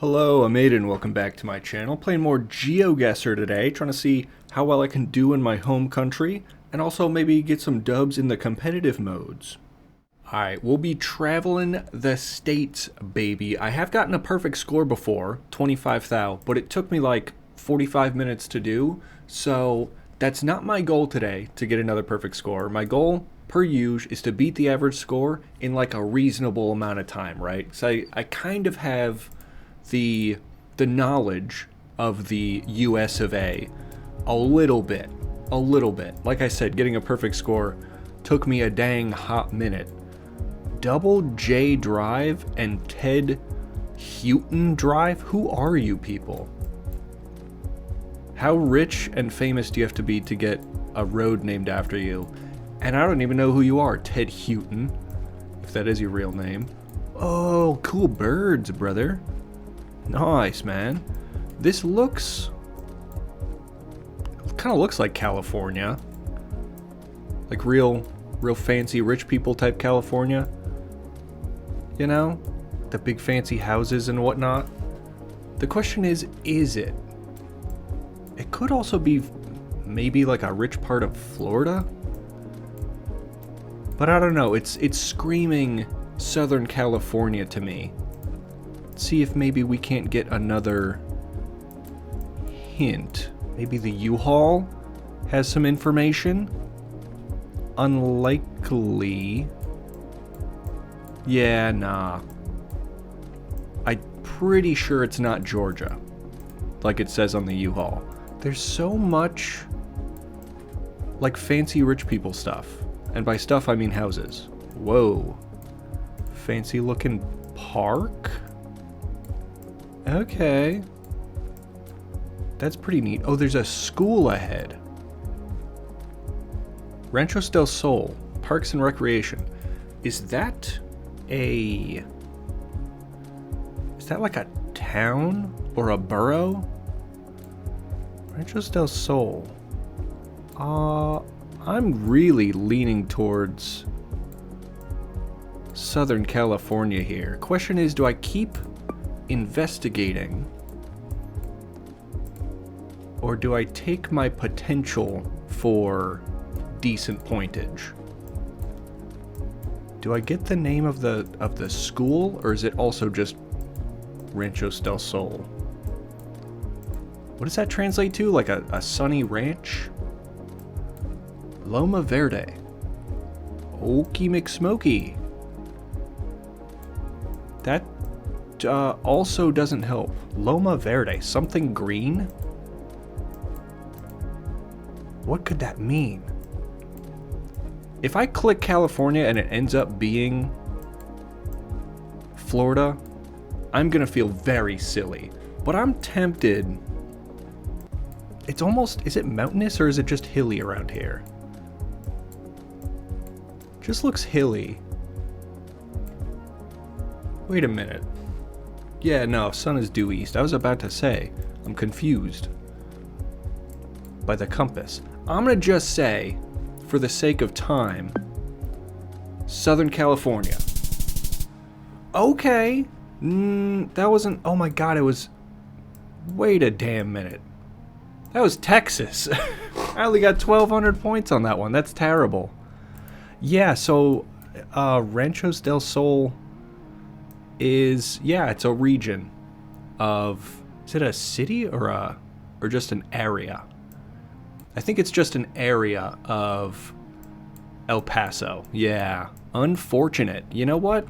Hello, I'm Aiden. Welcome back to my channel. Playing more Geoguessr today, trying to see how well I can do in my home country, and also maybe get some dubs in the competitive modes. Alright, we'll be traveling the states, baby. I have gotten a perfect score before, 25,000, but it took me like 45 minutes to do, so that's not my goal today, to get another perfect score. My goal, per usual, is to beat the average score in like a reasonable amount of time, right? So I kind of have the knowledge of the US of A a little bit. Like I said, getting a perfect score took me a dang hot minute. Double J Drive and Ted Houghton Drive? Who are you people? How rich and famous do you have to be to get a road named after you? And I don't even know who you are, Ted Houghton, if that is your real name. Oh, cool birds, brother. Nice, man. This looks... kind of looks like California. Like real fancy rich people type California. You know? The big fancy houses and whatnot. The question is it? It could also be maybe like a rich part of Florida. But I don't know. It's screaming Southern California to me. See if maybe we can't get another hint. Maybe the U-Haul has some information. Unlikely. Yeah, nah. I'm pretty sure it's not Georgia, like it says on the U-Haul. There's so much like fancy rich people stuff. And by stuff I mean houses. Whoa. Fancy looking park? Okay. That's pretty neat. Oh, there's a school ahead. Ranchos del Sol, Parks and Recreation. Is that like a town or a borough? Ranchos del Sol. I'm really leaning towards Southern California here. Question is, do I keep investigating, or do I take my potential for decent pointage? Do I get the name of the school, or is it also just Ranchos del Sol? What does that translate to? Like a sunny ranch? Loma Verde. Okey McSmokey. That also doesn't help. Loma Verde, something green? What could that mean? If I click California and it ends up being Florida, I'm gonna feel very silly. But I'm tempted. It's almost, is it mountainous or is it just hilly around here? Just looks hilly. Wait a minute. Yeah, no, sun is due east. I was about to say, I'm confused by the compass. I'm gonna just say, for the sake of time, Southern California. Okay. That wasn't, oh my god, it was, wait a damn minute. That was Texas. I only got 1,200 points on that one. That's terrible. Yeah, so Ranchos del Sol is, yeah, it's a region of, is it a city or just an area? I think it's just an area of El Paso. Yeah, unfortunate. You know what?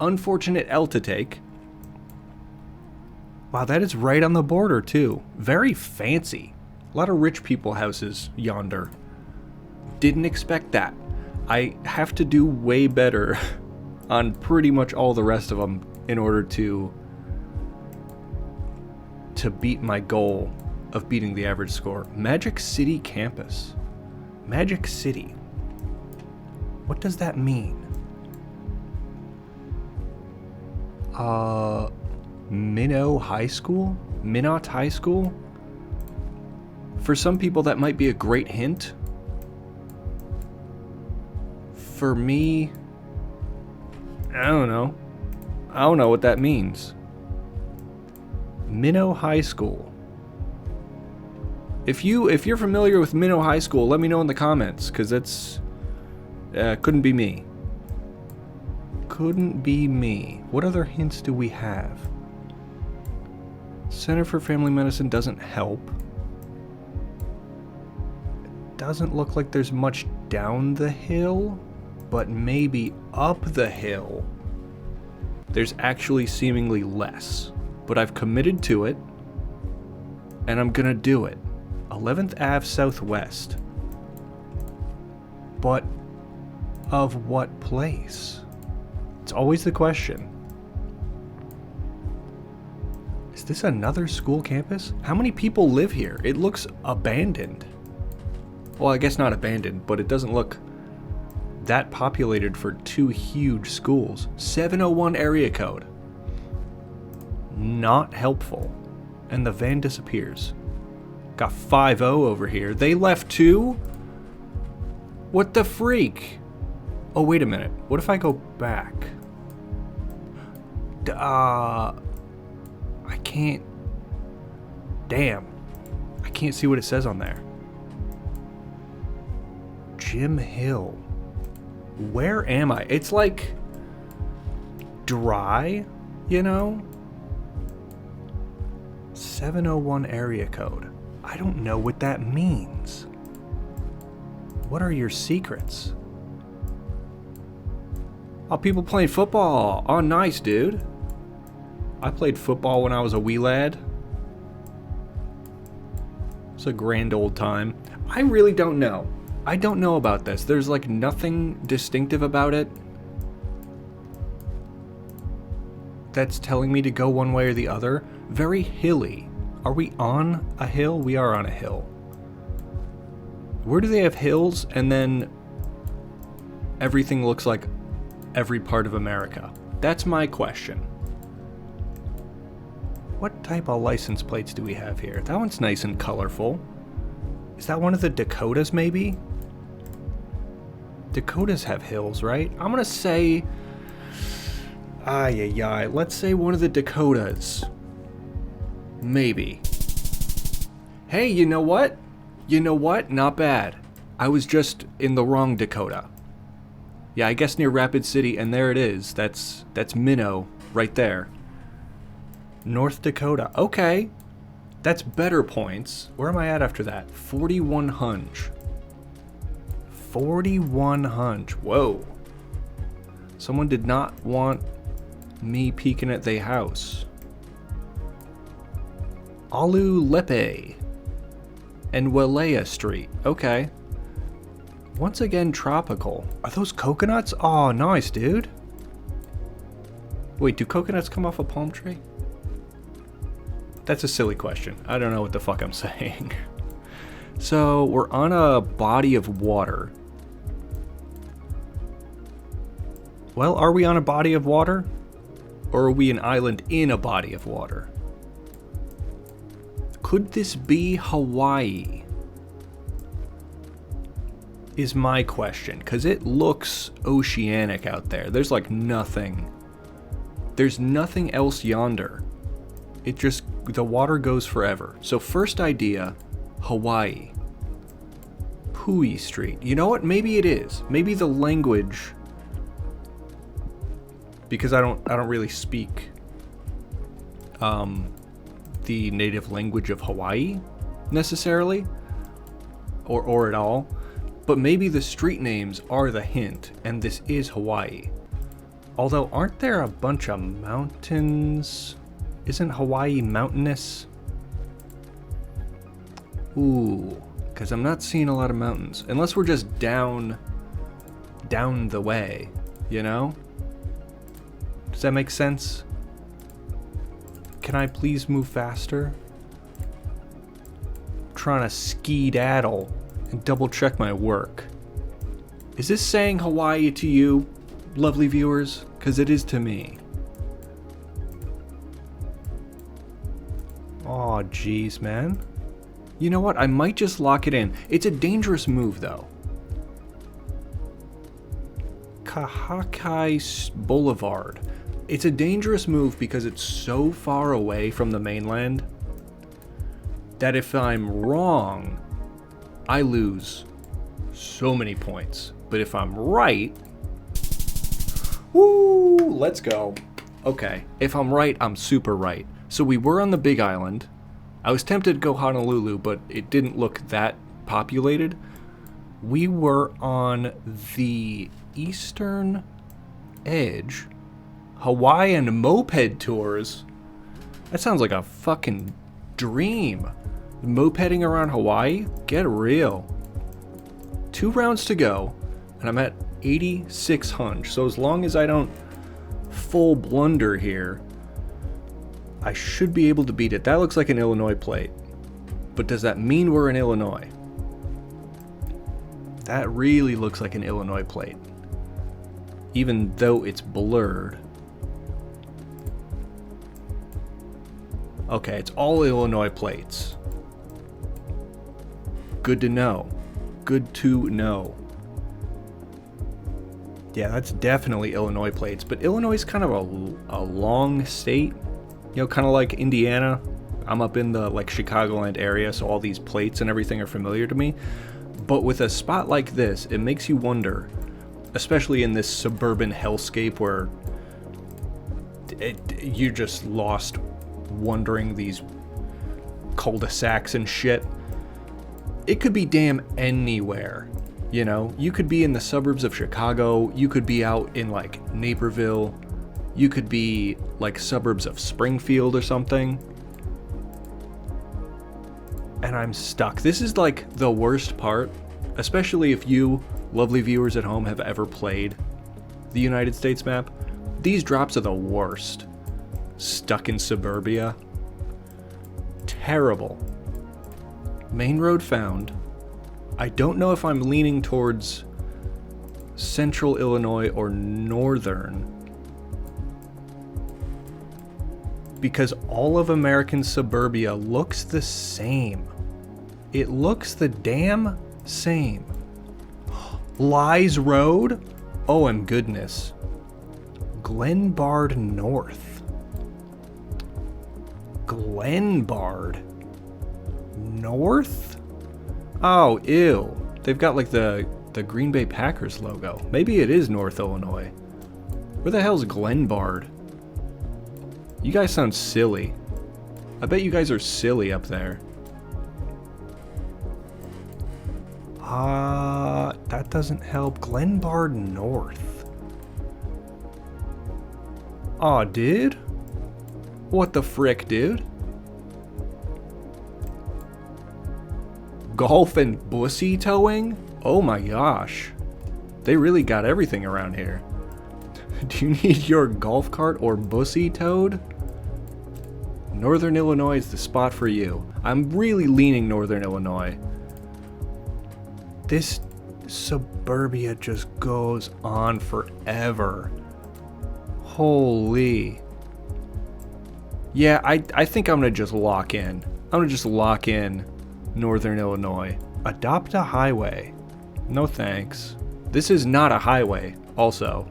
Unfortunate L to take. Wow, that is right on the border too. Very fancy. A lot of rich people houses yonder. Didn't expect that. I have to do way better on pretty much all the rest of them in order to beat my goal of beating the average score. Magic City Campus. Magic City. What does that mean? Minot High School? Minot High School? For some people that might be a great hint. For me, I don't know. I don't know what that means. Minnow High School. If you're familiar with Minnow High School, let me know in the comments, because it's couldn't be me. Couldn't be me. What other hints do we have? Center for Family Medicine doesn't help. It doesn't look like there's much down the hill, but maybe up the hill. There's actually seemingly less, but I've committed to it, and I'm gonna do it. 11th Ave Southwest. But of what place? It's always the question. Is this another school campus? How many people live here? It looks abandoned. Well, I guess not abandoned, but it doesn't look that populated for two huge schools. 701 area code. Not helpful. And the van disappears. Got 50 over here. They left too? What the freak? Oh, wait a minute. What if I go back? I can't... Damn. I can't see what it says on there. Jim Hill. Where am I? It's like... dry, you know? 701 area code. I don't know what that means. What are your secrets? Oh, people playing football. Oh, nice, dude. I played football when I was a wee lad. It's a grand old time. I really don't know. I don't know about this. There's like nothing distinctive about it that's telling me to go one way or the other. Very hilly. Are we on a hill? We are on a hill. Where do they have hills and then everything looks like every part of America? That's my question. What type of license plates do we have here? That one's nice and colorful. Is that one of the Dakotas, maybe? Dakotas have hills, right? I'm gonna say... Let's say one of the Dakotas. Maybe. Hey, you know what? You know what? Not bad. I was just in the wrong Dakota. Yeah, I guess near Rapid City, and there it is. That's Minnow right there. North Dakota. Okay. That's better points. Where am I at after that? 41 hunch. 41 hunch. Whoa. Someone did not want me peeking at their house. Alu Lepe and Walea Street. Okay. Once again, tropical. Are those coconuts? Oh, nice, dude. Wait, do coconuts come off a palm tree? That's a silly question. I don't know what the fuck I'm saying. So, we're on a body of water. Well, are we on a body of water? Or are we an island in a body of water? Could this be Hawaii? Is my question, because it looks oceanic out there. There's like nothing. There's nothing else yonder. It just, the water goes forever. So first idea, Hawaii. Pui Street. You know what? Maybe it is. Maybe the language, because I don't really speak the native language of Hawaii necessarily, or at all. But maybe the street names are the hint, and this is Hawaii. Although, aren't there a bunch of mountains? Isn't Hawaii mountainous? Ooh, because I'm not seeing a lot of mountains. Unless we're just down the way, you know? Does that make sense? Can I please move faster? I'm trying to skedaddle and double check my work. Is this saying Hawaii to you, lovely viewers? Because it is to me. Aw, jeez, man. You know what? I might just lock it in. It's a dangerous move, though. Kahakai Boulevard. It's a dangerous move because it's so far away from the mainland that if I'm wrong, I lose so many points. But if I'm right, woo, let's go. Okay, if I'm right, I'm super right. So we were on the Big Island. I was tempted to go Honolulu, but it didn't look that populated. We were on the eastern edge. Hawaiian moped tours. That sounds like a fucking dream. Mopeding around Hawaii? Get real. 2 rounds to go, and I'm at 86 hunch. So as long as I don't full blunder here, I should be able to beat it. That looks like an Illinois plate. But does that mean we're in Illinois? That really looks like an Illinois plate, even though it's blurred. Okay, it's all Illinois plates. Good to know. Good to know. Yeah, that's definitely Illinois plates, but Illinois is kind of a long state. You know, kind of like Indiana. I'm up in the like Chicagoland area, so all these plates and everything are familiar to me. But with a spot like this, it makes you wonder, especially in this suburban hellscape where you just lost wandering these cul-de-sacs and shit. It could be damn anywhere, you know? You could be in the suburbs of Chicago, you could be out in like Naperville, you could be like suburbs of Springfield or something. And I'm stuck. This is like the worst part, especially if you, lovely viewers at home, have ever played the United States map. These drops are the worst. Stuck in suburbia. Terrible. Main road found. I don't know if I'm leaning towards central Illinois or northern, because all of American suburbia looks the same. It looks the damn same. Lies Road? Oh, and goodness. Glenbard North. Glenbard North? Oh, ew. They've got like the Green Bay Packers logo. Maybe it is North Illinois. Where the hell's Glenbard? You guys sound silly. I bet you guys are silly up there. That doesn't help. Glenbard North. Aw, dude? What the frick, dude? Golf and bussy towing? Oh my gosh. They really got everything around here. Do you need your golf cart or bussy towed? Northern Illinois is the spot for you. I'm really leaning Northern Illinois. This suburbia just goes on forever. Holy. Yeah, I think I'm gonna just lock in. I'm gonna just lock in Northern Illinois. Adopt a highway. No thanks. This is not a highway, also.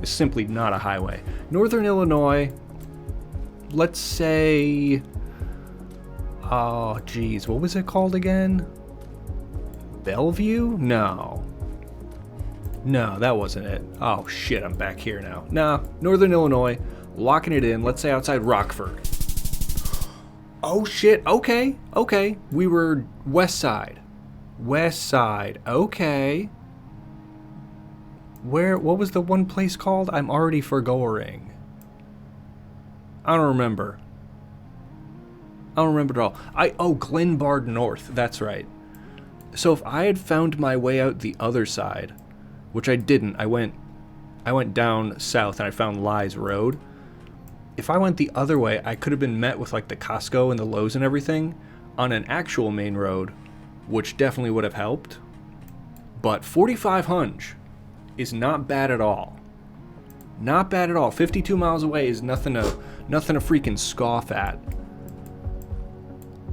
It's simply not a highway. Northern Illinois, let's say... Oh, geez, what was it called again? Bellevue? No. No, that wasn't it. Oh, shit, I'm back here now. Nah, Northern Illinois, locking it in. Let's say outside Rockford. Oh, shit, okay, okay. We were west side. West side, okay. What was the one place called? I'm already forgoing. I don't remember. I don't remember at all. Oh, Glenbard North, that's right. So if I had found my way out the other side, which I didn't, I went down south and I found Lies Road. If I went the other way, I could have been met with like the Costco and the Lowe's and everything on an actual main road, which definitely would have helped. But 45 hunch is not bad at all. Not bad at all. 52 miles away is nothing to freaking scoff at.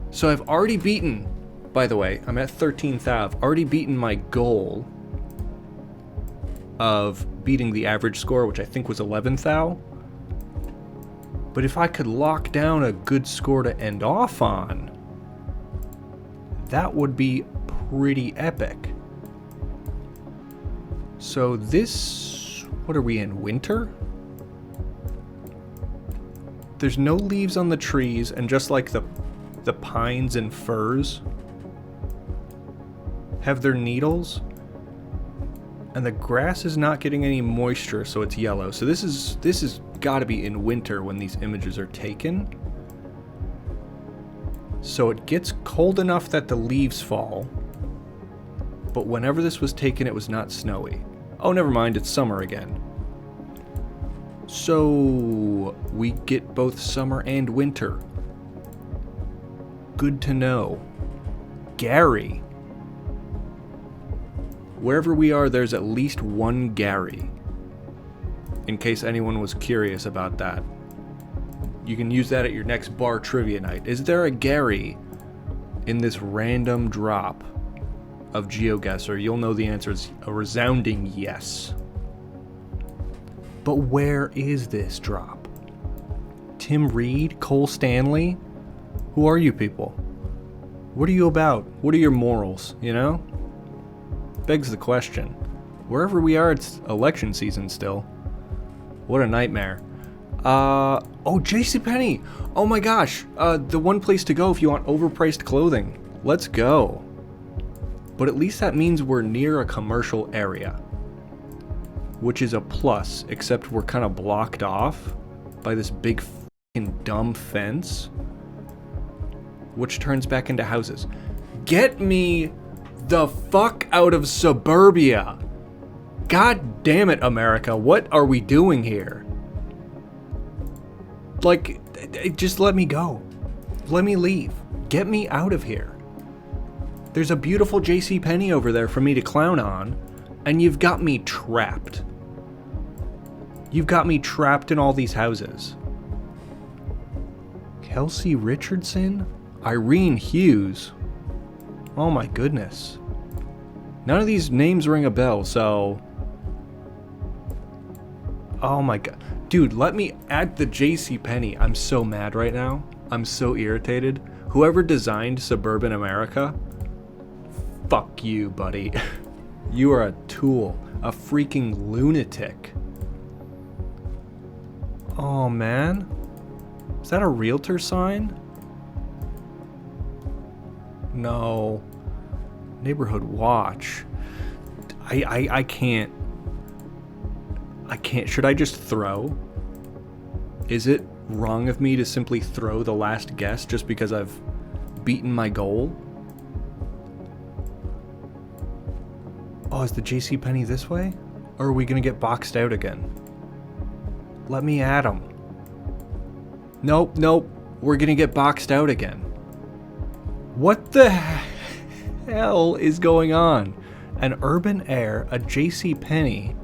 So I've already beaten, by the way, I'm at 13th thou. I've already beaten my goal of beating the average score, which I think was 11th thou. But if I could lock down a good score to end off on, that would be pretty epic. So this, what are we in, winter? There's no leaves on the trees, and just like the pines and firs have their needles, and the grass is not getting any moisture, so it's yellow. So this is got to be in winter when these images are taken. So it gets cold enough that the leaves fall, but whenever this was taken, it was not snowy. Oh, never mind, it's summer again. So we get both summer and winter. Good to know. Gary. Wherever we are, there's at least one Gary. In case anyone was curious about that. You can use that at your next bar trivia night. Is there a Gary in this random drop of Geoguessr? You'll know the answer is a resounding yes. But where is this drop? Tim Reed? Cole Stanley? Who are you people? What are you about? What are your morals, you know? Begs the question. Wherever we are, it's election season still. What a nightmare. Oh, JCPenney! Oh my gosh, the one place to go if you want overpriced clothing. Let's go. But at least that means we're near a commercial area. Which is a plus, except we're kind of blocked off by this big f***ing dumb fence. Which turns back into houses. Get me the fuck out of suburbia! God damn it, America, what are we doing here? Like, just let me go. Let me leave. Get me out of here. There's a beautiful JCPenney over there for me to clown on, and you've got me trapped. You've got me trapped in all these houses. Kelsey Richardson? Irene Hughes? Oh my goodness. None of these names ring a bell, so... Oh my god. Dude, let me add the JCPenney. I'm so mad right now. I'm so irritated. Whoever designed suburban America, fuck you, buddy. You are a tool. A freaking lunatic. Oh, man. Is that a realtor sign? No. Neighborhood watch. I can't. I can't. Should I just throw? Is it wrong of me to simply throw the last guess just because I've beaten my goal? Oh, is the JCPenney this way? Or are we gonna get boxed out again? Let me at him. Nope, nope. We're gonna get boxed out again. What the hell is going on? An Urban Air, a JCPenney.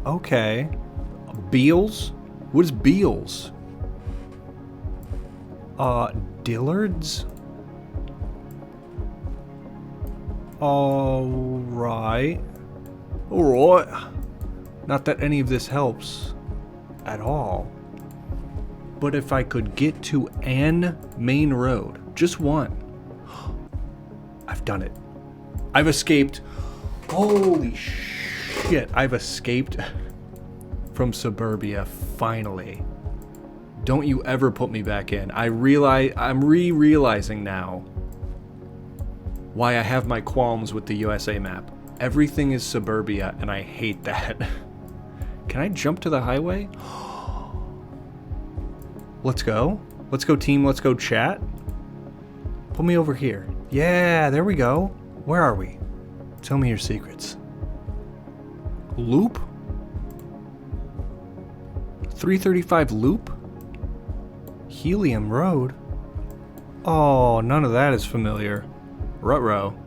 Okay. Beals? What is Beals? Dillard's? Alright. Alright. Not that any of this helps at all. But if I could get to an main road, just one. I've done it. I've escaped. Holy shit, I've escaped from suburbia, finally. Don't you ever put me back in. I'm realizing now why I have my qualms with the USA map. Everything is suburbia, and I hate that. Can I jump to the highway? Let's go. Let's go, team. Let's go, chat. Put me over here. Yeah, there we go. Where are we? Tell me your secrets. Loop? 335 Loop? Helium Road? Oh, none of that is familiar. Ruh-roh.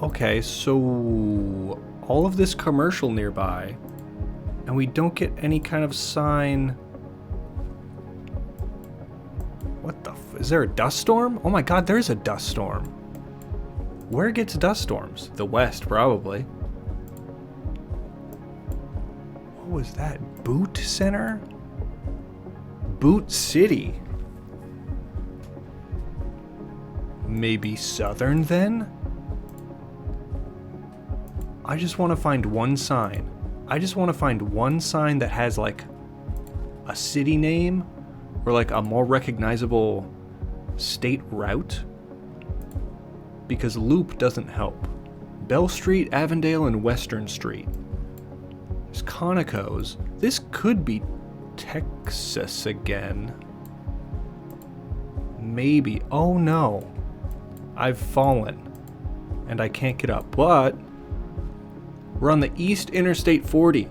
Okay, so all of this commercial nearby, and we don't get any kind of sign. What the is there a dust storm? Oh my god, there's a dust storm. Where gets dust storms? The West, probably. What was that? Boot Center? Boot City? Maybe Southern then? I just want to find one sign. I just want to find one sign that has like a city name or like a more recognizable state route. Because Loop doesn't help. Bell Street, Avondale, and Western Street. There's Conoco's. This could be Texas again. Maybe. Oh no. I've fallen. And I can't get up. But we're on the East Interstate 40.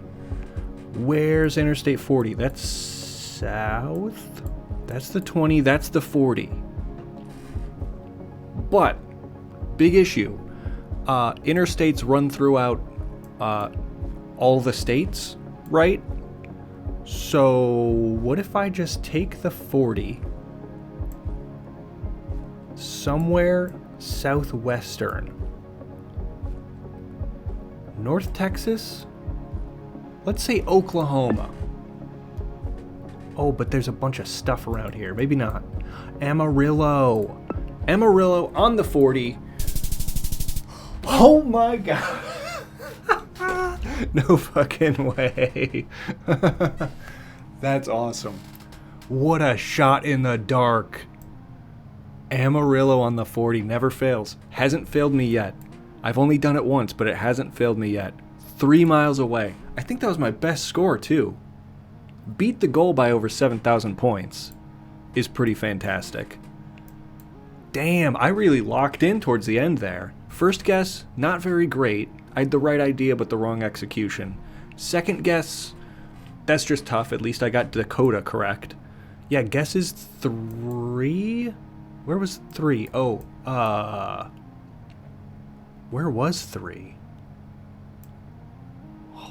Where's Interstate 40? That's south? That's the 20, that's the 40. But, big issue. Interstates run throughout all the states, right? So, what if I just take the 40 somewhere southwestern? North Texas? Let's say Oklahoma. Oh, but there's a bunch of stuff around here. Maybe not. Amarillo. Amarillo on the 40. Oh my god. No fucking way. That's awesome. What a shot in the dark. Amarillo on the 40 never fails. Hasn't failed me yet. I've only done it once, but it hasn't failed me yet. 3 miles away. I think that was my best score too. Beat the goal by over 7,000 points is pretty fantastic. Damn, I really locked in towards the end there. First guess, not very great. I had the right idea but the wrong execution. Second guess, that's just tough. At least I got Dakota correct. Yeah, guess is 3? Where was 3? Oh, where was 3?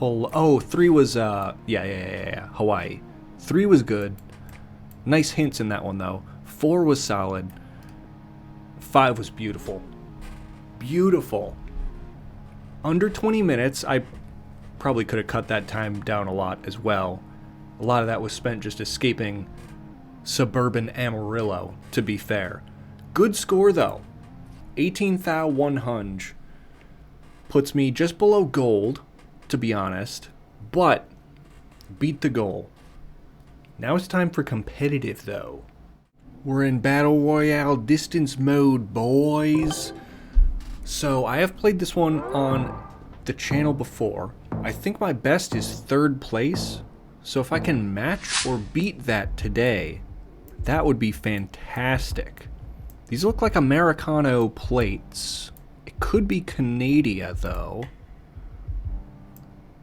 Oh, 3 was, yeah, Hawaii. 3 was good. Nice hints in that one, though. 4 was solid. 5 was beautiful. Beautiful. Under 20 minutes, I probably could have cut that time down a lot as well. A lot of that was spent just escaping suburban Amarillo, to be fair. Good score, though. 18,100. Puts me just below gold, to be honest, but beat the goal. Now it's time for competitive, though. We're in Battle Royale distance mode, boys. So I have played this one on the channel before. I think my best is 3rd place. So if I can match or beat that today, that would be fantastic. These look like Americano plates. It could be Canada, though.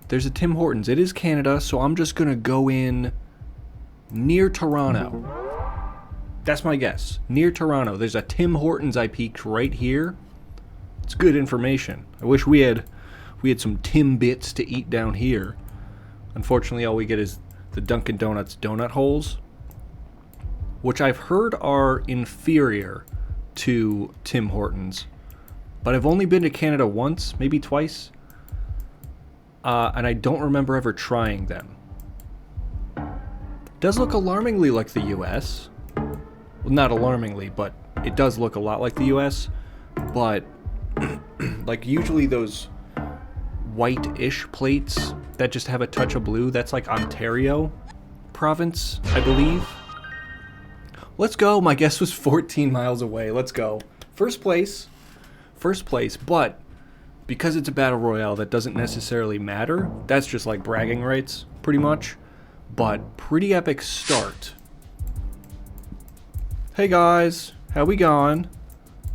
There's a Tim Hortons. It is Canada, so I'm just going to go in near Toronto. That's my guess. Near Toronto. There's a Tim Hortons I peeked right here. It's good information. I wish we had some Tim bits to eat down here. Unfortunately, all we get is the Dunkin' Donuts donut holes, which I've heard are inferior to Tim Hortons. But I've only been to Canada once, maybe twice. And I don't remember ever trying them. It does look alarmingly like the US. Well, not alarmingly, but it does look a lot like the US. But, like, usually those white-ish plates that just have a touch of blue, that's like Ontario province, I believe. Let's go. My guess was 14 miles away. Let's go. First place, but because it's a battle royale, that doesn't necessarily matter. That's just like bragging rights, pretty much. But pretty epic start. Hey guys, how we going?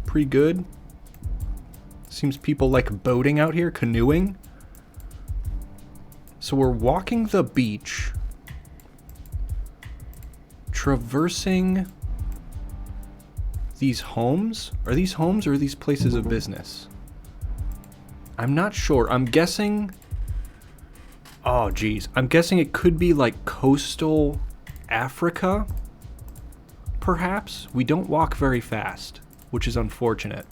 Pretty good. Seems people like boating out here, canoeing. So we're walking the beach, traversing these homes. Are these homes or are these places of business? I'm not sure. I'm guessing... Oh, geez. I'm guessing it could be like coastal Africa, perhaps. We don't walk very fast, which is unfortunate.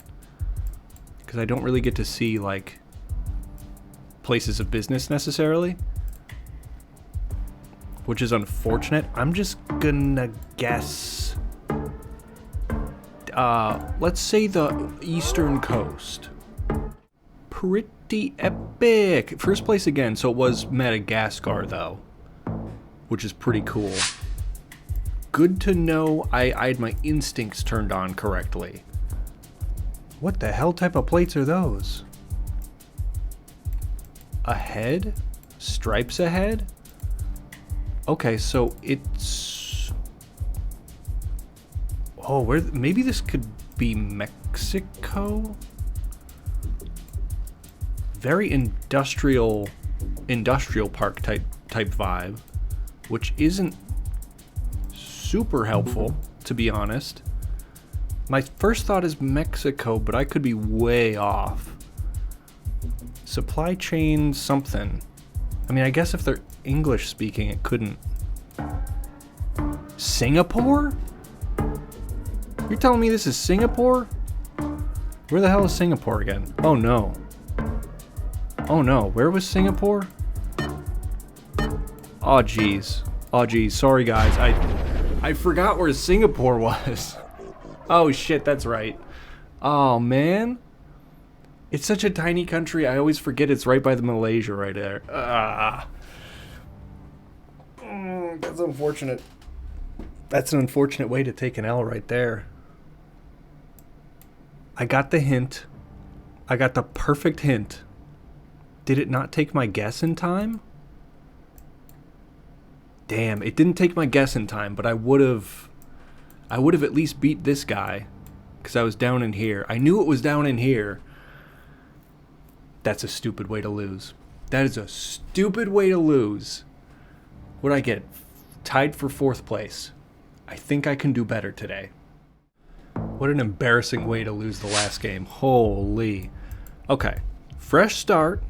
Because I don't really get to see, like, places of business necessarily. which is unfortunate. I'm just gonna guess, let's say the eastern coast. Pretty epic. First place again, so it was Madagascar though, which is pretty cool. Good to know I had my instincts turned on correctly. What the hell type of plates are those? Ahead? Stripes ahead? Okay, so it's... Oh, where? Maybe this could be Mexico? Very industrial park type vibe, which isn't super helpful, to be honest. My first thought is Mexico, but I could be way off. Supply chain something. I mean, I guess if they're English speaking, it couldn't. Singapore? You're telling me this is Singapore? Where the hell is Singapore again? Oh no. Oh no, where was Singapore? Oh geez. Oh geez, sorry guys. I forgot where Singapore was. Oh shit, that's right. Oh man. It's such a tiny country, I always forget it's right by the Malaysia right there. That's unfortunate. That's an unfortunate way to take an L right there. I got the hint. I got the perfect hint. Did it not take my guess in time? Damn, it didn't take my guess in time, but I would have at least beat this guy, because I was down in here. I knew it was down in here. That's a stupid way to lose. That is a stupid way to lose. What'd I get? Tied for 4th place. I think I can do better today. What an embarrassing way to lose the last game. Holy. Okay. Fresh start.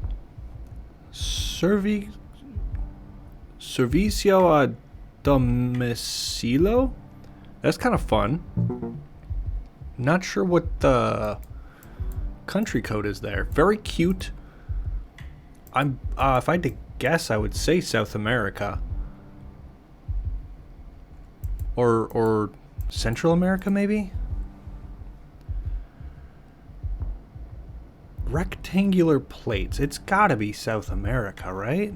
Servicio a domicilio? That's kind of fun. Not sure what the country code is there. Very cute. I'm if I had to guess, I would say South America. Or Central America maybe? Rectangular plates. It's gotta be South America, right?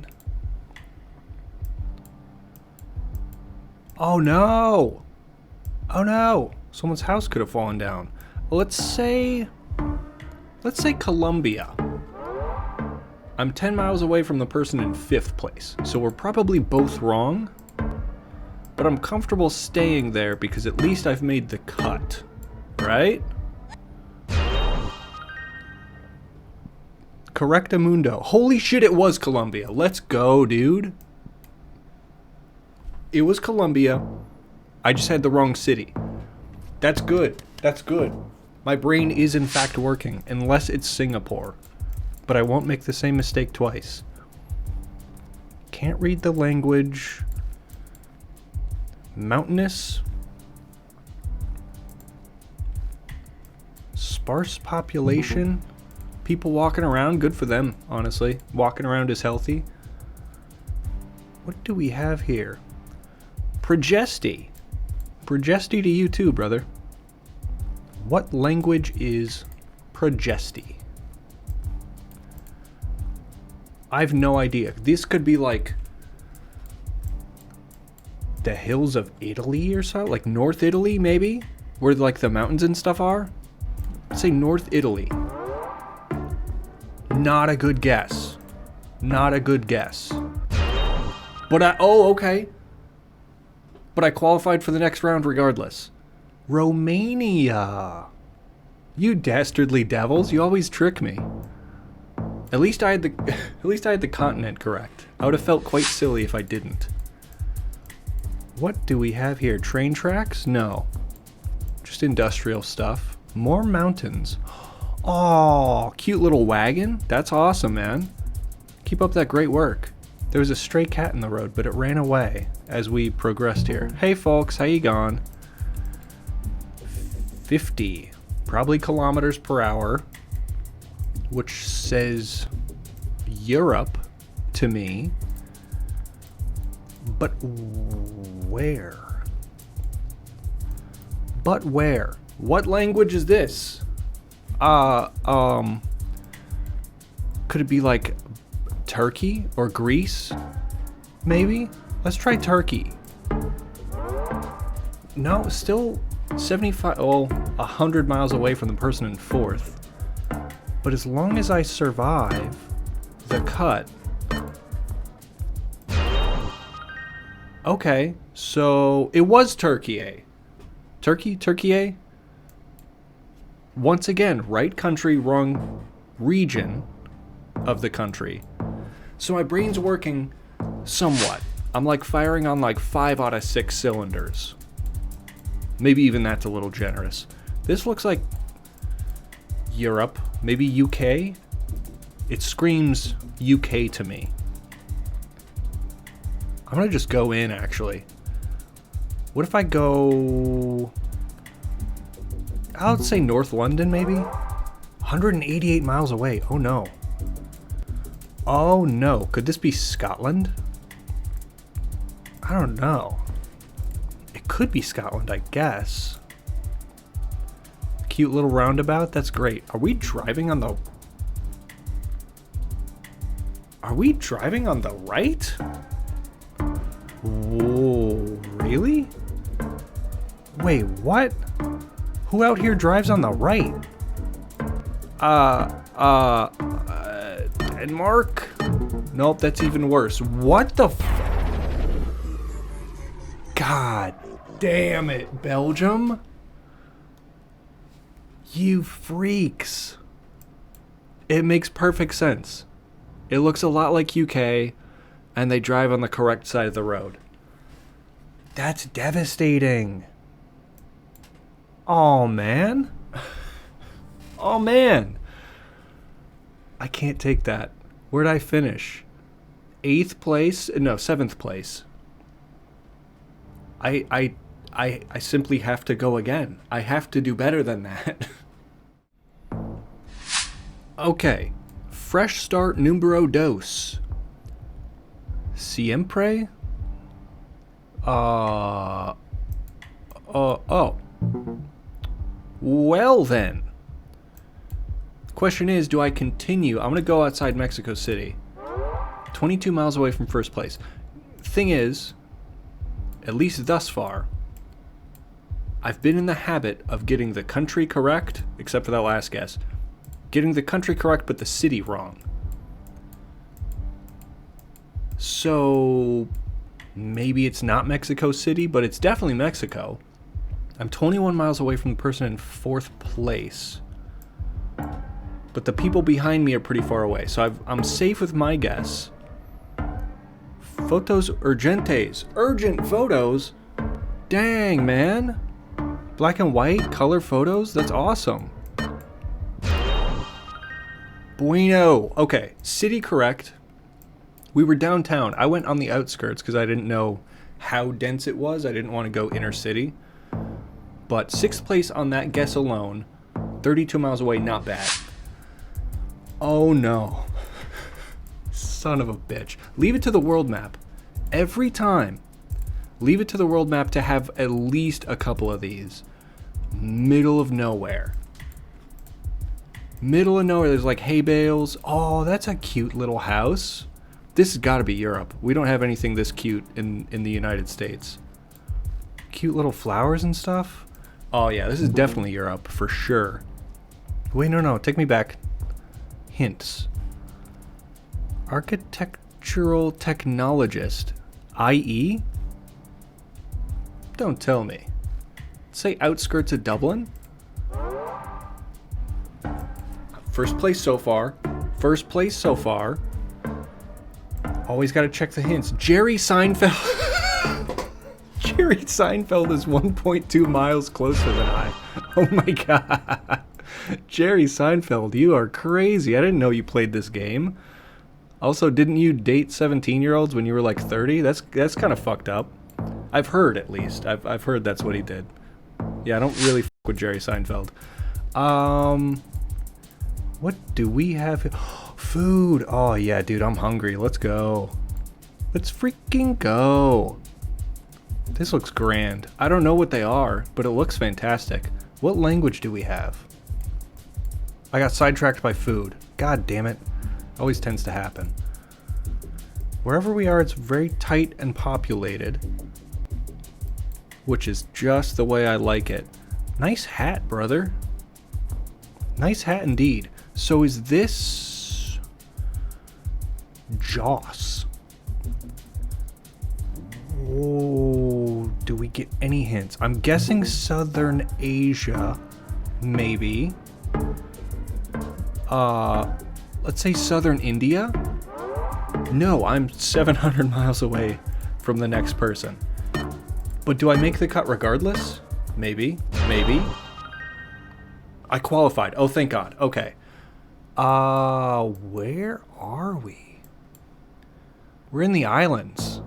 Oh no! Oh no! Someone's house could have fallen down. Let's say Colombia. I'm 10 miles away from the person in 5th place, so we're probably both wrong. But I'm comfortable staying there because at least I've made the cut, right? Correctamundo. Holy shit, it was Colombia. Let's go, dude. It was Colombia. I just had the wrong city. That's good. That's good. My brain is in fact working, unless it's Singapore. But I won't make the same mistake twice. Can't read the language. Mountainous. Sparse population. People walking around, good for them, honestly. Walking around is healthy. What do we have here? Progesti. Progesti to you too, brother. What language is Progesti? I have no idea. This could be like the hills of Italy or so, like North Italy maybe, where like the mountains and stuff are. Let's say North Italy. Not a good guess. Not a good guess. But okay. But I qualified for the next round regardless. Romania. You dastardly devils, you always trick me. At least I had the continent correct. I would have felt quite silly if I didn't. What do we have here? Train tracks? No. Just industrial stuff. More mountains. Oh, cute little wagon. That's awesome, man. Keep up that great work. There was a stray cat in the road, but it ran away as we progressed here. Hey folks, how you going? 50, probably kilometers per hour, which says Europe to me. But where? But where? What language is this? Could it be like Turkey or Greece? Maybe? Let's try Turkey. No, still 75, 100 miles away from the person in fourth. But as long as I survive the cut. Okay, so it was Turkey, eh? Turkey, eh? Once again, right country, wrong region of the country. So my brain's working somewhat. I'm like firing on like 5 out of 6 cylinders. Maybe even that's a little generous. This looks like Europe, maybe UK. It screams UK to me. I'm gonna just go in, actually. What if I go... I'll say North London, maybe? 188 miles away. Oh no. Oh no. Could this be Scotland? I don't know. It could be Scotland, I guess. Cute little roundabout. That's great. Are we driving on the... Are we driving on the right? Whoa, really? Wait, what? Who out here drives on the right? Denmark? Nope, that's even worse. What the God damn it, Belgium? You freaks. It makes perfect sense. It looks a lot like UK, and they drive on the correct side of the road. That's devastating. Oh, man. Oh, man. I can't take that. Where'd I finish? 8th place? No, 7th place. I simply have to go again. I have to do better than that. Okay. Fresh start numero dos. Siempre? Oh. Well then. Question is, do I continue? I'm gonna go outside Mexico City. 22 miles away from first place. Thing is, at least thus far, I've been in the habit of getting the country correct, except for that last guess. Getting the country correct, but the city wrong. So, maybe it's not Mexico City, but it's definitely Mexico. I'm 21 miles away from the person in 4th place. But the people behind me are pretty far away, so I'm safe with my guess. Fotos urgentes. Urgent photos? Dang, man. Black and white, color photos? That's awesome. Bueno. Okay, city correct. We were downtown. I went on the outskirts because I didn't know how dense it was. I didn't want to go inner city. But 6th place on that guess alone, 32 miles away, not bad. Oh no. Son of a bitch. Leave it to the world map. Every time. Leave it to the world map to have at least a couple of these. Middle of nowhere. Middle of nowhere, there's like hay bales. Oh, that's a cute little house. This has got to be Europe. We don't have anything this cute in the United States. Cute little flowers and stuff. Oh yeah, this is definitely Europe, for sure. Wait, no, take me back. Hints. Architectural technologist. IE? Don't tell me. Say outskirts of Dublin? First place so far. First place so far. Always gotta check the hints. Jerry Seinfeld. Jerry Seinfeld is 1.2 miles closer than I. Oh my god. Jerry Seinfeld, you are crazy. I didn't know you played this game. Also, didn't you date 17-year-olds when you were like 30? That's kind of fucked up. I've heard, at least. I've heard that's what he did. Yeah, I don't really fuck with Jerry Seinfeld. What do we have here? Food. Oh yeah, dude, I'm hungry. Let's go. Let's freaking go. This looks grand. I don't know what they are, but it looks fantastic. What language do we have? I got sidetracked by food. God damn it. Always tends to happen. Wherever we are, it's very tight and populated, which is just the way I like it. Nice hat, brother. Nice hat indeed. So is this Joss? Oh, do we get any hints? I'm guessing Southern Asia, maybe. Let's say Southern India? No, I'm 700 miles away from the next person. But do I make the cut regardless? Maybe. Maybe. I qualified. Oh, thank God. Okay. Where are we? We're in the islands.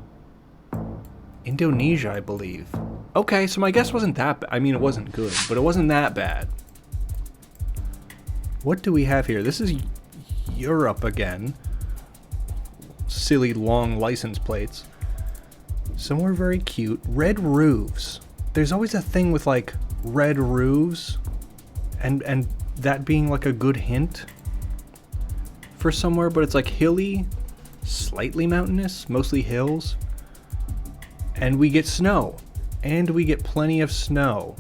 Indonesia, I believe. Okay, so my guess wasn't that bad. I mean, it wasn't good, but it wasn't that bad. What do we have here? This is Europe again. Silly long license plates. Somewhere very cute. Red roofs. There's always a thing with like red roofs and that being like a good hint for somewhere, but it's like hilly, slightly mountainous, mostly hills. And we get snow. And we get plenty of snow.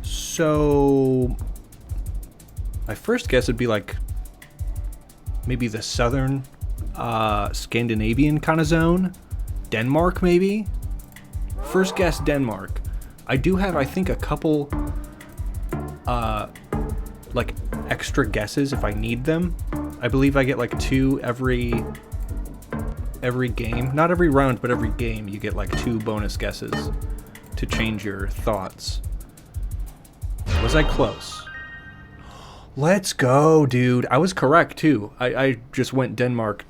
So my first guess would be like maybe the southern Scandinavian kind of zone. Denmark, maybe? First guess, Denmark. I do have, I think, a couple like extra guesses if I need them. I believe I get like 2 every game. Not every round, but every game you get like 2 bonus guesses to change your thoughts. Was I close? Let's go, dude. I was correct too. I just went Denmark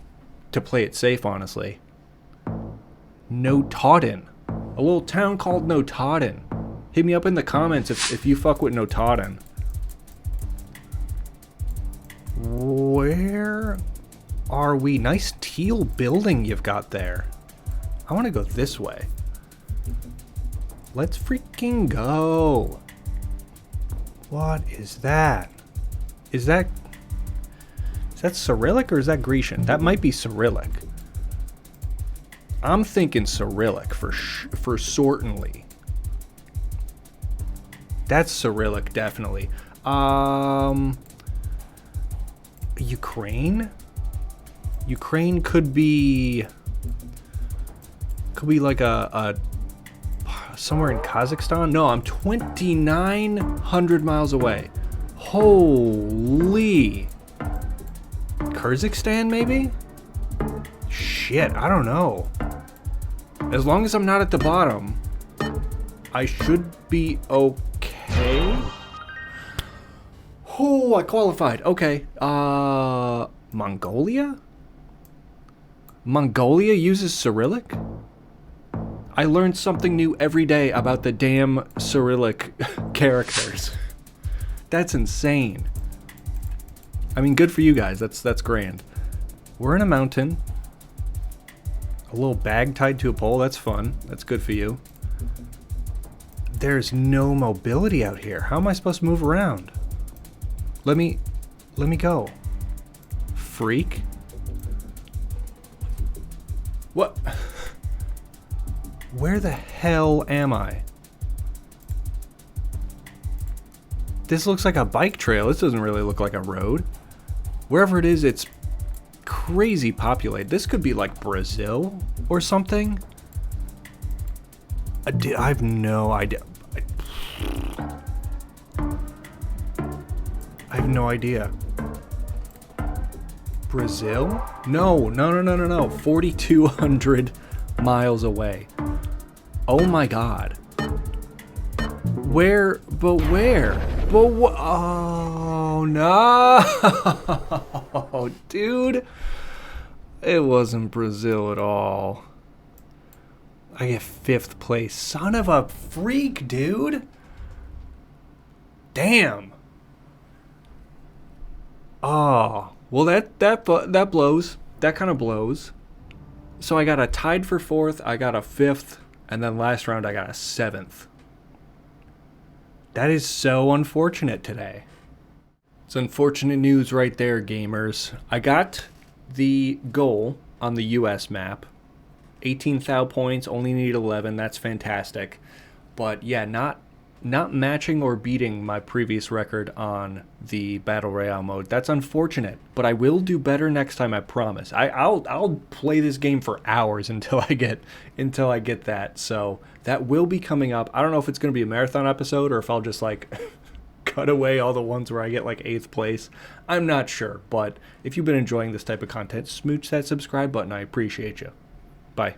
to play it safe, honestly. Notodden. A little town called Notodden. Hit me up in the comments if you fuck with Notodden. Where are we? Nice teal building you've got there. I want to go this way. Let's freaking go. What is that? Is that Cyrillic or is that Grecian? That might be Cyrillic. I'm thinking Cyrillic for certainly. That's Cyrillic, definitely. Ukraine? Ukraine could be like a somewhere in Kazakhstan. No, I'm 2,900 miles away. Holy. Kyrgyzstan, maybe? Shit, I don't know. As long as I'm not at the bottom, I should be okay. Oh, I qualified. Okay. Mongolia? Mongolia uses Cyrillic? I learned something new every day about the damn Cyrillic characters. That's insane. I mean, good for you guys. That's grand. We're in a mountain. A little bag tied to a pole. That's fun. That's good for you. There's no mobility out here. How am I supposed to move around? Let me go. Freak. What? Where the hell am I? This looks like a bike trail. This doesn't really look like a road. Wherever it is, it's crazy populated. This could be like Brazil or something. I have no idea. I have no idea. Brazil? No. 4,200 miles away. Oh my God. Where? But where? Oh no, dude. It wasn't Brazil at all. I get 5th place. Son of a freak, dude. Damn. Oh, well that blows. That kind of blows. So I got a tied for 4th, I got a 5th, and then last round I got a 7th. That is so unfortunate today. It's unfortunate news right there, gamers. I got the goal on the US map. 18,000 points, only need 11, that's fantastic. But yeah, not matching or beating my previous record on the Battle Royale mode. That's unfortunate, but I will do better next time, I promise. I'll play this game for hours until I get that. So that will be coming up. I don't know if it's going to be a marathon episode or if I'll just like cut away all the ones where I get like 8th place. I'm not sure, but if you've been enjoying this type of content, smooch that subscribe button. I appreciate you. Bye.